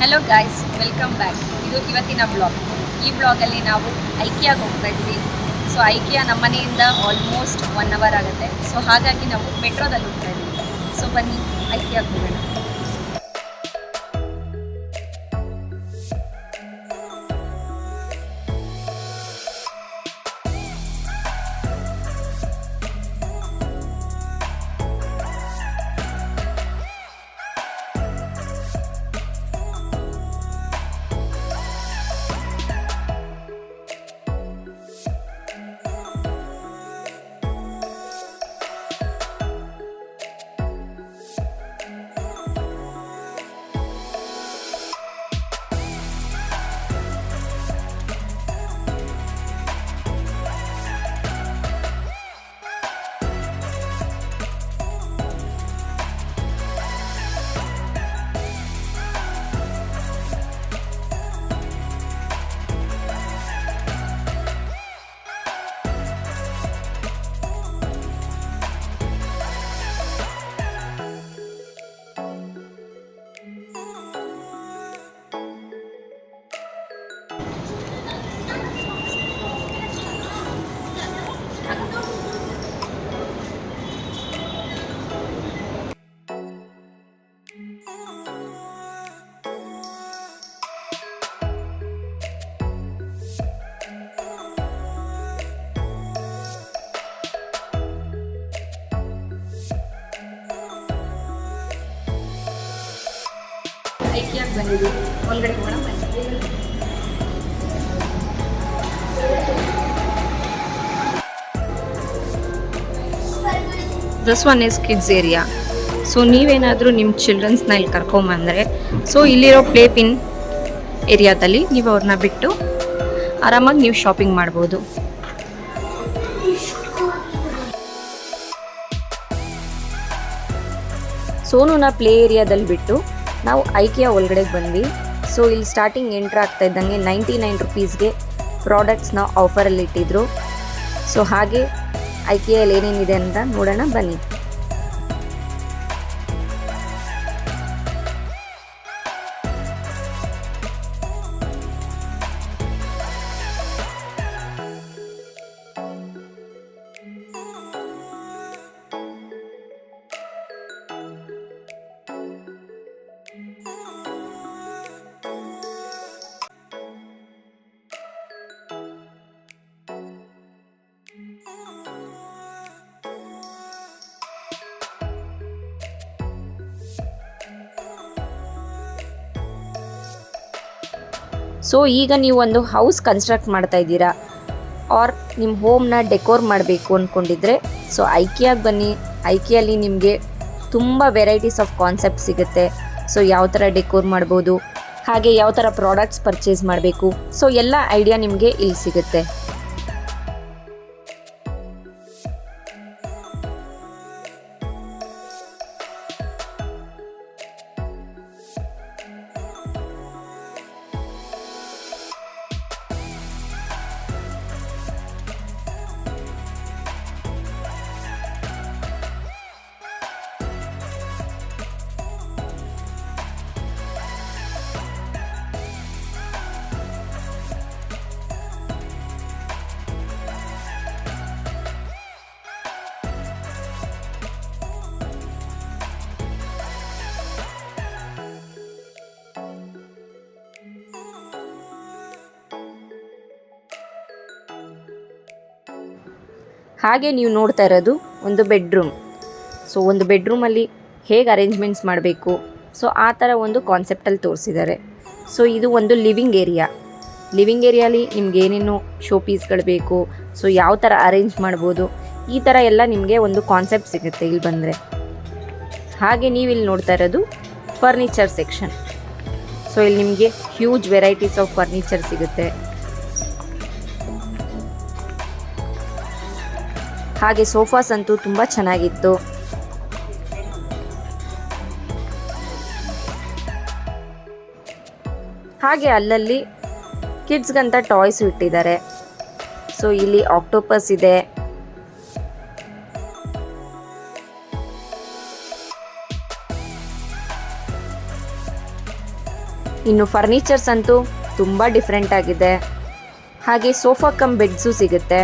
Hello guys, welcome back. ಇದು ಇವತ್ತಿನ blog. ಈ ಬ್ಲಾಗಲ್ಲಿ ನಾವು ಐಕಿಯಾಗೆ ಹೋಗ್ತಾ ಇದ್ವಿ. ಸೊ ಐಕಿಯಾ ನಮ್ಮ ಮನೆಯಿಂದ ಆಲ್ಮೋಸ್ಟ್ 1 ಅವರ್ ಆಗುತ್ತೆ. ಸೊ ಹಾಗಾಗಿ ನಾವು ಮೆಟ್ರೋದಲ್ಲಿ ಹೋಗ್ತಾ ಇದ್ವಿ. ಸೊ ಬನ್ನಿ ಐಕಿಯಾಗೆ ಹೋಗೋಣ. ಐಕಿಯಾಗೆ ಬಂದಿದ್ದೀವಿ. ಒಳಗಡೆ ಹೋಗೋಣ ಬನ್ನಿ. This one is kids area. So ನೀವೇನಾದರೂ ನಿಮ್ಮ ಚಿಲ್ಡ್ರನ್ಸ್ನ ಇಲ್ಲಿ ಕರ್ಕೊಂಬಂದರೆ ಸೊ ಇಲ್ಲಿರೋ ಪ್ಲೇ ಪಿನ್ ಏರಿಯಾದಲ್ಲಿ ನೀವು ಅವ್ರನ್ನ ಬಿಟ್ಟು ಆರಾಮಾಗಿ ನೀವು ಶಾಪಿಂಗ್ ಮಾಡ್ಬೋದು. ಸೋನುನ ಪ್ಲೇ ಏರಿಯಾದಲ್ಲಿ ಬಿಟ್ಟು ನಾವು ಐಕಿಯಾ ಒಳಗಡೆ ಬಂದ್ವಿ. ಸೊ ಇಲ್ಲಿ ಸ್ಟಾರ್ಟಿಂಗ್ ಎಂಟ್ರ್ ಆಗ್ತಾ ಇದ್ದಂಗೆ 99 ರುಪೀಸ್ಗೆ ಪ್ರಾಡಕ್ಟ್ಸ್ನ ಆಫರಲ್ಲಿ ಇಟ್ಟಿದ್ರು. ಸೊ ಹಾಗೆ ಐಕಿಯಲ್ಲಿ ಏನೇನಿದೆ ಅಂತ ನೋಡೋಣ ಬನ್ನಿ. ಸೊ ಈಗ ನೀವು ಒಂದು ಹೌಸ್ ಕನ್ಸ್ಟ್ರಕ್ಟ್ ಮಾಡ್ತಾ ಇದ್ದೀರಾ ಆರ್ ನಿಮ್ಮ ಹೋಮ್ನ ಡೆಕೋರ್ ಮಾಡಬೇಕು ಅಂದ್ಕೊಂಡಿದ್ರೆ ಸೊ ಐಕಿಯಾಗೆ ಬನ್ನಿ. ಐಕಿಯಲ್ಲಿ ನಿಮಗೆ ತುಂಬ ವೆರೈಟೀಸ್ ಆಫ್ ಕಾನ್ಸೆಪ್ಟ್ ಸಿಗುತ್ತೆ. ಸೊ ಯಾವ ಥರ ಡೆಕೋರ್ ಮಾಡ್ಬೋದು, ಹಾಗೆ ಯಾವ ಥರ ಪ್ರಾಡಕ್ಟ್ಸ್ ಪರ್ಚೇಸ್ ಮಾಡಬೇಕು, ಸೊ ಎಲ್ಲ ಐಡಿಯಾ ನಿಮಗೆ ಇಲ್ಲಿ ಸಿಗುತ್ತೆ. ಹಾಗೆ ನೀವು ನೋಡ್ತಾ ಇರೋದು ಒಂದು ಬೆಡ್ರೂಮ್. ಸೊ ಒಂದು ಬೆಡ್ರೂಮಲ್ಲಿ ಹೇಗೆ ಅರೇಂಜ್ಮೆಂಟ್ಸ್ ಮಾಡಬೇಕು, ಸೊ ಆ ಥರ ಒಂದು ಕಾನ್ಸೆಪ್ಟಲ್ಲಿ ತೋರಿಸಿದ್ದಾರೆ. ಸೊ ಇದು ಒಂದು ಲಿವಿಂಗ್ ಏರಿಯಾ. ಲಿವಿಂಗ್ ಏರಿಯಾಲಿ ನಿಮ್ಗೆ ಏನೇನು ಶೋ ಪೀಸ್ಗಳು ಬೇಕು, ಸೊ ಯಾವ ಥರ ಅರೇಂಜ್ ಮಾಡ್ಬೋದು, ಈ ಥರ ಎಲ್ಲ ನಿಮಗೆ ಒಂದು ಕಾನ್ಸೆಪ್ಟ್ ಸಿಗುತ್ತೆ ಇಲ್ಲಿ ಬಂದರೆ. ಹಾಗೆ ನೀವು ಇಲ್ಲಿ ನೋಡ್ತಾ ಇರೋದು ಫರ್ನಿಚರ್ ಸೆಕ್ಷನ್. ಸೊ ಇಲ್ಲಿ ನಿಮಗೆ ಹ್ಯೂಜ್ ವೆರೈಟೀಸ್ ಆಫ್ ಫರ್ನಿಚರ್ ಸಿಗುತ್ತೆ. ಹಾಗೆ ಸೋಫಾಸ್ ಅಂತೂ ತುಂಬ ಚೆನ್ನಾಗಿತ್ತು. ಹಾಗೆ ಅಲ್ಲಲ್ಲಿ ಕಿಡ್ಸ್ಗಂತ ಟಾಯ್ಸ್ ಇಟ್ಟಿದ್ದಾರೆ. ಸೊ ಇಲ್ಲಿ ಆಕ್ಟೋಪಸ್ ಇದೆ, ಇನ್ನು ಫರ್ನಿಚರ್ಸ್ ಅಂತೂ ತುಂಬ ಡಿಫ್ರೆಂಟ್ ಆಗಿದೆ. ಹಾಗೆ ಸೋಫಾ ಕಮ್ ಬೆಡ್ಸು ಸಿಗುತ್ತೆ.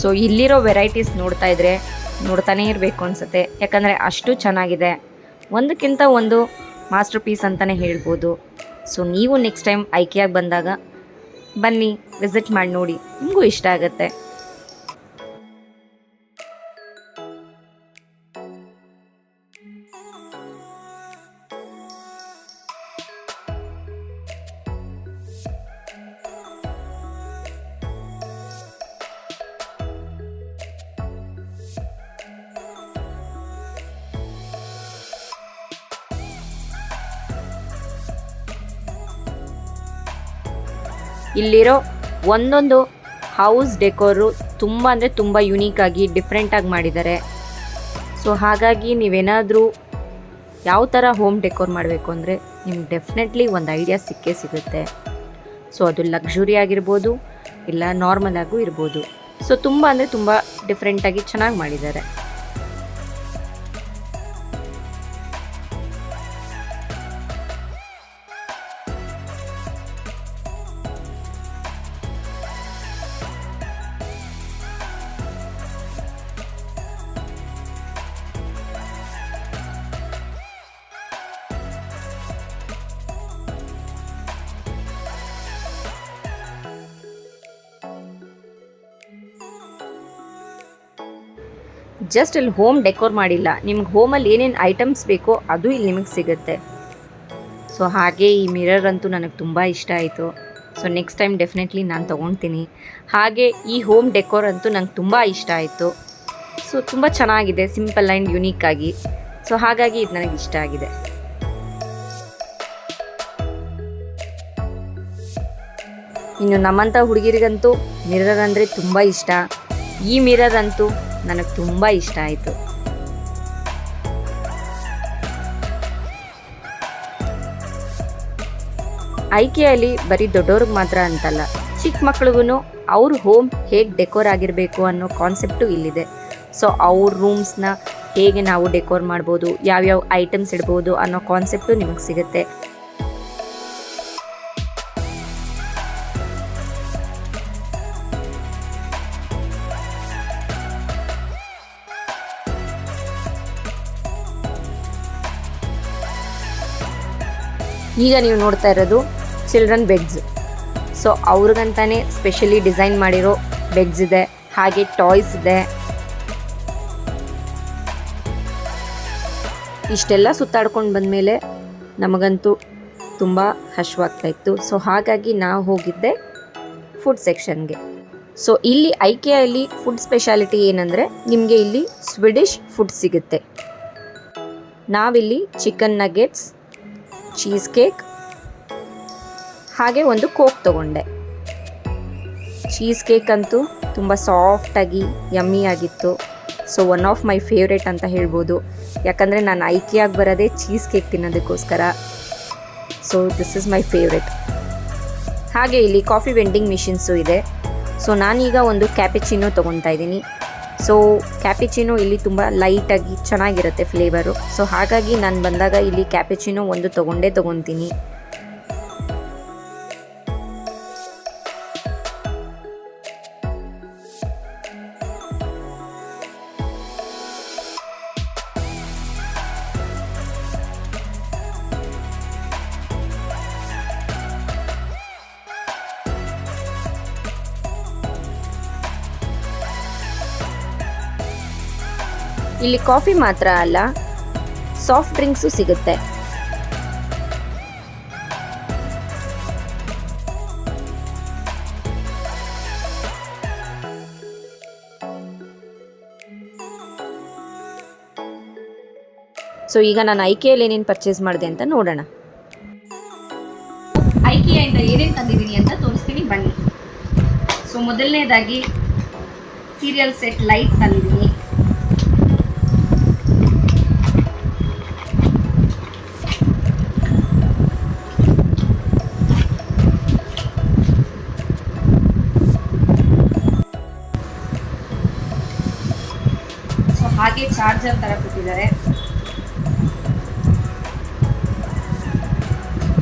ಸೊ ಇಲ್ಲಿರೋ ವೆರೈಟೀಸ್ ನೋಡ್ತಾ ಇದ್ರೆ ನೋಡ್ತಾನೇ ಇರಬೇಕು ಅನಿಸುತ್ತೆ, ಯಾಕಂದರೆ ಅಷ್ಟು ಚೆನ್ನಾಗಿದೆ. ಒಂದಕ್ಕಿಂತ ಒಂದು ಮಾಸ್ಟರ್ ಪೀಸ್ ಅಂತಲೇ ಹೇಳ್ಬೋದು. ಸೊ ನೀವು ನೆಕ್ಸ್ಟ್ ಟೈಮ್ ಐಕಿಯಾಗೆ ಬಂದಾಗ ಬನ್ನಿ, ವಿಸಿಟ್ ಮಾಡಿ ನೋಡಿ, ನಿಮಗೂ ಇಷ್ಟ ಆಗುತ್ತೆ. ಇಲ್ಲಿರೋ ಒಂದೊಂದು ಹೌಸ್ ಡೆಕೋರು ತುಂಬ ಅಂದರೆ ತುಂಬ ಯುನೀಕಾಗಿ ಡಿಫ್ರೆಂಟಾಗಿ ಮಾಡಿದ್ದಾರೆ. ಸೊ ಹಾಗಾಗಿ ನೀವೇನಾದರೂ ಯಾವ ಥರ ಹೋಮ್ ಡೆಕೋರ್ ಮಾಡಬೇಕು ಅಂದರೆ ನಿಮ್ಗೆ ಡೆಫಿನೆಟ್ಲಿ ಒಂದು ಐಡಿಯಾ ಸಿಕ್ಕೇ ಸಿಗುತ್ತೆ. ಸೊ ಅದು ಲಕ್ಸುರಿ ಆಗಿರ್ಬೋದು, ಇಲ್ಲ ನಾರ್ಮಲ್ ಆಗೂ ಇರ್ಬೋದು. ಸೊ ತುಂಬ ಅಂದರೆ ತುಂಬ ಡಿಫ್ರೆಂಟಾಗಿ ಚೆನ್ನಾಗಿ ಮಾಡಿದ್ದಾರೆ. ಜಸ್ಟ್ ಇಲ್ಲಿ ಹೋಮ್ ಡೆಕೋರ್ ಮಾಡಿಲ್ಲ, ನಿಮ್ಗೆ ಹೋಮಲ್ಲಿ ಏನೇನು ಐಟಮ್ಸ್ ಬೇಕೋ ಅದು ಇಲ್ಲಿ ನಿಮಗೆ ಸಿಗುತ್ತೆ. ಸೊ ಹಾಗೆ ಈ ಮಿರರ್ ಅಂತೂ ನನಗೆ ತುಂಬ ಇಷ್ಟ ಆಯಿತು. ಸೊ ನೆಕ್ಸ್ಟ್ ಟೈಮ್ ಡೆಫಿನೆಟ್ಲಿ ನಾನು ತೊಗೊಳ್ತೀನಿ. ಹಾಗೆ ಈ ಹೋಮ್ ಡೆಕೋರ್ ಅಂತೂ ನಂಗೆ ತುಂಬ ಇಷ್ಟ ಆಯಿತು. ಸೊ ತುಂಬ ಚೆನ್ನಾಗಿದೆ, ಸಿಂಪಲ್ ಆ್ಯಂಡ್ ಯುನೀಕಾಗಿ. ಸೊ ಹಾಗಾಗಿ ಇದು ನನಗೆ ಇಷ್ಟ ಆಗಿದೆ. ಇನ್ನು ನಮ್ಮಂಥ ಹುಡುಗಿರಿಗಂತೂ ಮಿರರ್ ಅಂದರೆ ತುಂಬ ಇಷ್ಟ. ಈ ಮಿರರ್ ಅಂತೂ ನನಗೆ ತುಂಬ ಇಷ್ಟ ಆಯಿತು. ಐಕಿಯಲ್ಲಿ ಬರೀ ದೊಡ್ಡವ್ರಿಗೆ ಮಾತ್ರ ಅಂತಲ್ಲ, ಚಿಕ್ಕ ಮಕ್ಳಿಗೂ ಅವ್ರ ಹೋಮ್ ಹೇಗೆ ಡೆಕೋರ್ ಆಗಿರಬೇಕು ಅನ್ನೋ ಕಾನ್ಸೆಪ್ಟು ಇಲ್ಲಿದೆ. ಸೊ ಅವ್ರ ರೂಮ್ಸ್ನ ಹೇಗೆ ನಾವು ಡೆಕೋರ್ ಮಾಡ್ಬೋದು, ಯಾವ್ಯಾವ ಐಟಮ್ಸ್ ಇಡ್ಬೋದು ಅನ್ನೋ ಕಾನ್ಸೆಪ್ಟು ನಿಮಗೆ ಸಿಗುತ್ತೆ. ಈಗ ನೀವು ನೋಡ್ತಾ ಇರೋದು ಚಿಲ್ಡ್ರನ್ ಬೆಡ್ಸ್. ಸೊ ಅವ್ರಿಗಂತಾನೆ ಸ್ಪೆಷಲಿ ಡಿಸೈನ್ ಮಾಡಿರೋ ಬೆಡ್ಸ್ ಇದೆ, ಹಾಗೆ ಟಾಯ್ಸ್ ಇದೆ. ಇಷ್ಟೆಲ್ಲ ಸುತ್ತಾಡ್ಕೊಂಡು ಬಂದಮೇಲೆ ನಮಗಂತೂ ತುಂಬ ಹಶ್ವಾಗ್ತಾಯಿತ್ತು. ಸೊ ಹಾಗಾಗಿ ನಾವು ಹೋಗಿದ್ದೆ ಫುಡ್ ಸೆಕ್ಷನ್ಗೆ. ಸೊ ಇಲ್ಲಿ ಐಕಿಯಲ್ಲಿ ಫುಡ್ ಸ್ಪೆಷಾಲಿಟಿ ಏನಂದರೆ ನಿಮಗೆ ಇಲ್ಲಿ ಸ್ವೀಡಿಷ್ ಫುಡ್ ಸಿಗುತ್ತೆ. ನಾವಿಲ್ಲಿ ಚಿಕನ್ ನಗೆಟ್ಸ್, ಚೀಸ್ ಕೇಕ್ ಹಾಗೆ ಒಂದು ಕೋಕ್ ತೊಗೊಂಡೆ. ಚೀಸ್ ಕೇಕ್ ಅಂತೂ ತುಂಬ ಸಾಫ್ಟಾಗಿ ಯಮ್ಮಿ ಆಗಿತ್ತು. So one of my favourite ಅಂತ ಹೇಳ್ಬೋದು, ಯಾಕಂದರೆ ನಾನು ಐಕಿಯಾಗಿ ಬರೋದೇ ಚೀಸ್ ಕೇಕ್ ತಿನ್ನೋದಕ್ಕೋಸ್ಕರ. So this is my favourite. ಹಾಗೆ ಇಲ್ಲಿ ಕಾಫಿ ವೆಂಡಿಂಗ್ ಮಿಷಿನ್ಸು ಇದೆ. ಸೊ ನಾನೀಗ ಒಂದು ಕ್ಯಾಪೆಚಿನೋ ತೊಗೊತಾ ಇದ್ದೀನಿ. ಸೊ ಕ್ಯಾಪೆಚಿನೋ ಇಲ್ಲಿ ತುಂಬ ಲೈಟಾಗಿ ಚೆನ್ನಾಗಿರುತ್ತೆ ಫ್ಲೇವರು. ಸೊ ಹಾಗಾಗಿ ನಾನು ಬಂದಾಗ ಇಲ್ಲಿ ಕ್ಯಾಪೆಚಿನೋ ಒಂದು ತೊಗೊತೀನಿ. ಇಲ್ಲಿ ಕಾಫಿ ಮಾತ್ರ ಅಲ್ಲ, ಸಾಫ್ಟ್ ಡ್ರಿಂಕ್ಸು ಸಿಗುತ್ತೆ. ಸೊ ಈಗ ನಾನು ಐಕಿಯಲ್ಲಿ ಏನೇನು ಪರ್ಚೇಸ್ ಮಾಡಿದೆ ಅಂತ ನೋಡೋಣ. ಐಕಿಯಿಂದ ಏನೇನು ತಂದಿದ್ದೀನಿ ಅಂತ ತೋರಿಸ್ತೀನಿ ಬನ್ನಿ. ಸೊ ಮೊದಲನೇದಾಗಿ ಸೀರಿಯಲ್ ಸೆಟ್ ಲೈಟ್ ತಂದಿದ್ದೀನಿ. ಹಾಗೆ ಚಾರ್ಜರ್ ತರ ಕೊಟ್ಟಿದ್ದಾರೆ.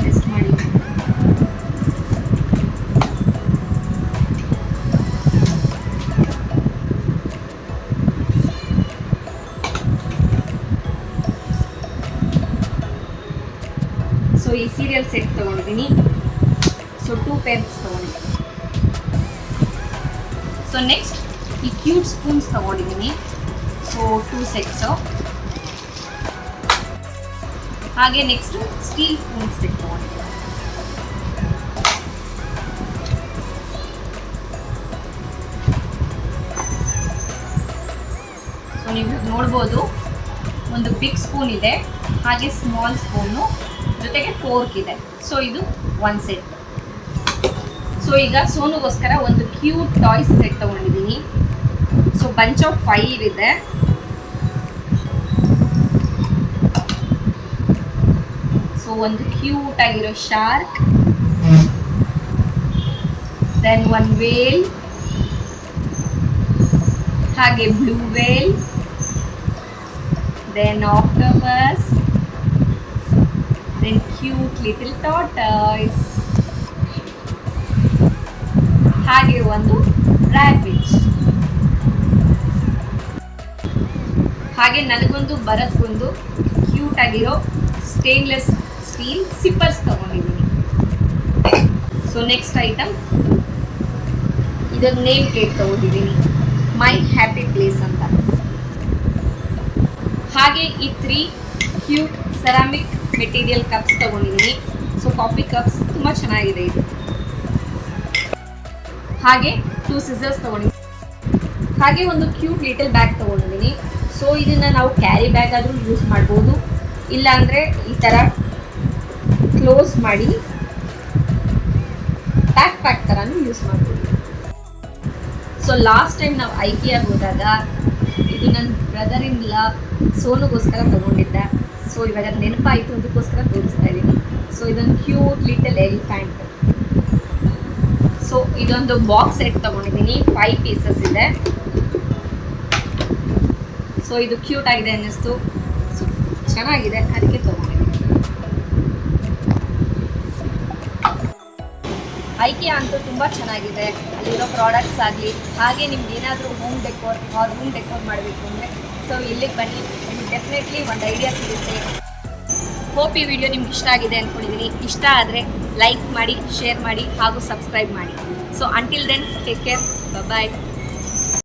ಟೆಸ್ಟ್ ಮಾಡಿ. ಸೊ ಈ ಸೀರಿಯಲ್ ಸೆಟ್ ತಗೊಂಡಿದ್ದೀನಿ. ಸೊ 2 ಪೇರ್ಸ್ ತಗೊಂಡಿದ್ದೀನಿ. ಸೊ ನೆಕ್ಸ್ಟ್ ಈ ಕ್ಯೂಟ್ ಸ್ಪೂನ್ಸ್ ತಗೊಂಡಿದ್ದೀನಿ. So 2 sets. ಹಾಗೆ ನೆಕ್ಸ್ಟ್ ಸ್ಟೀಲ್ ಸ್ಪೂನ್ ಸೆಟ್ ತಗೊಂಡಿದ್ದೀನಿ. ಸೊ ನೀವು ನೋಡ್ಬೋದು, ಒಂದು ಬಿಗ್ ಸ್ಪೂನ್ ಇದೆ, ಹಾಗೆ ಸ್ಮಾಲ್ ಸ್ಪೂನು ಜೊತೆಗೆ ಫೋರ್ಕ್ ಇದೆ. ಸೊ ಇದು 1 ಸೆಟ್. ಸೊ ಈಗ ಸೋನುಗೋಸ್ಕರ ಒಂದು ಕ್ಯೂಟ್ ಟಾಯ್ಸ್ ಸೆಟ್ ತಗೊಂಡಿದ್ದೀನಿ. ಸೊ ಬಂಚ್ ಆಫ್ 5 ಇದೆ. ಸೊ ಒಂದು ಕ್ಯೂಟ್ ಆಗಿರೋ ಶಾರ್ಕ್, ದೆನ್ 1 ವೇಲ್, ಹಾಗೆ blue whale, then octopus, then cute little tortoise, ಹಾಗೆ ಒಂದು rabbit. ಹಾಗೆ ನನಗೊಂದು ಭರತ್ಗೊಂದು ಕ್ಯೂಟ್ ಆಗಿರೋ ಸ್ಟೇನ್ಲೆಸ್ ಸ್ಟೀಲ್ ಸಿಪ್ಪರ್ಸ್ ತಗೊಂಡಿದ್ದೀನಿ. ಸೊ ನೆಕ್ಸ್ಟ್ ಐಟಮ್ ಇದೊಂದು ನೇಮ್ ಪ್ಲೇಟ್ ತಗೊಂಡಿದ್ದೀನಿ, ಮೈ ಹ್ಯಾಪಿ ಪ್ಲೇಸ್ ಅಂತ. ಹಾಗೆ ಈ 3 ಕ್ಯೂಟ್ ಸೆರಾಮಿಕ್ ಮೆಟೀರಿಯಲ್ ಕಪ್ಸ್ ತಗೊಂಡಿದ್ದೀನಿ. ಸೊ ಕಾಫಿ ಕಪ್ಸ್ ತುಂಬ ಚೆನ್ನಾಗಿದೆ ಇದು. ಹಾಗೆ 2 ಸಿಸರ್ಸ್ ತಗೊಂಡಿದ್ದೀನಿ. ಹಾಗೆ ಒಂದು ಕ್ಯೂಟ್ ಲಿಟಲ್ ಬ್ಯಾಗ್ ತಗೊಂಡಿದ್ದೀನಿ. ಸೊ ಇದನ್ನು ನಾವು ಕ್ಯಾರಿ ಬ್ಯಾಗ್ ಆದರೂ ಯೂಸ್ ಮಾಡ್ಬೋದು, ಇಲ್ಲಾಂದರೆ ಈ ಥರ ಕ್ಲೋಸ್ ಮಾಡಿ ಪ್ಯಾಕ್ ಥರನೂ ಯೂಸ್ ಮಾಡ್ಬೋದು. ಸೊ ಲಾಸ್ಟ್ ಟೈಮ್ ನಾವು ಐಕಿಯಾಗೆ ಹೋದಾಗ ಇದು ನನ್ನ ಬ್ರದರ್ ಇನ್ ಲಾ ಸೋನುಗೋಸ್ಕರ ತಗೊಂಡಿದ್ದೆ. ಸೊ ಇವಾಗ ನೆನಪಾಯಿತು, ಅದಕ್ಕೋಸ್ಕರ ತೋರಿಸ್ತಾ ಇದ್ದೀನಿ. ಸೊ ಇದೊಂದು ಕ್ಯೂಟ್ ಲಿಟಲ್ ಎಲಿಫ್ಯಾಂಟ್. ಸೊ ಇದೊಂದು ಬಾಕ್ಸ್ ಸೆಟ್ ತಗೊಂಡಿದ್ದೀನಿ, 5 ಪೀಸಸ್ ಇದೆ. ಸೊ ಇದು ಕ್ಯೂಟ್ ಆಗಿದೆ ಅನ್ನಿಸ್ತು, ಸೊ ಚೆನ್ನಾಗಿದೆ, ಅದಕ್ಕೆ ತಗೊಂಡಿದ್ದೀನಿ. ಐಕಿಯಾ ಅಂತೂ ತುಂಬ ಚೆನ್ನಾಗಿದೆ, ಅಲ್ಲಿರೋ ಪ್ರಾಡಕ್ಟ್ಸ್ ಆಗಲಿ. ಹಾಗೆ ನಿಮ್ಗೆ ಏನಾದರೂ ಹೋಮ್ ಡೆಕೋರ್ ರೂಮ್ ಡೆಕೋರ್ ಮಾಡಬೇಕು ಅಂದರೆ ಸೊ ಇಲ್ಲಿಗೆ ಬನ್ನಿ, ನಿಮ್ಗೆ ಡೆಫಿನೆಟ್ಲಿ ಒಂದು ಐಡಿಯಾ ಸಿಗುತ್ತೆ. ಹೋಪ್ ಈ ವಿಡಿಯೋ ನಿಮ್ಗೆ ಇಷ್ಟ ಆಗಿದೆ ಅಂದ್ಕೊಂಡಿದ್ದೀನಿ. ಇಷ್ಟ ಆದರೆ ಲೈಕ್ ಮಾಡಿ, ಶೇರ್ ಮಾಡಿ ಹಾಗೂ ಸಬ್ಸ್ಕ್ರೈಬ್ ಮಾಡಿ. So until then take care, ಬಾಯ್.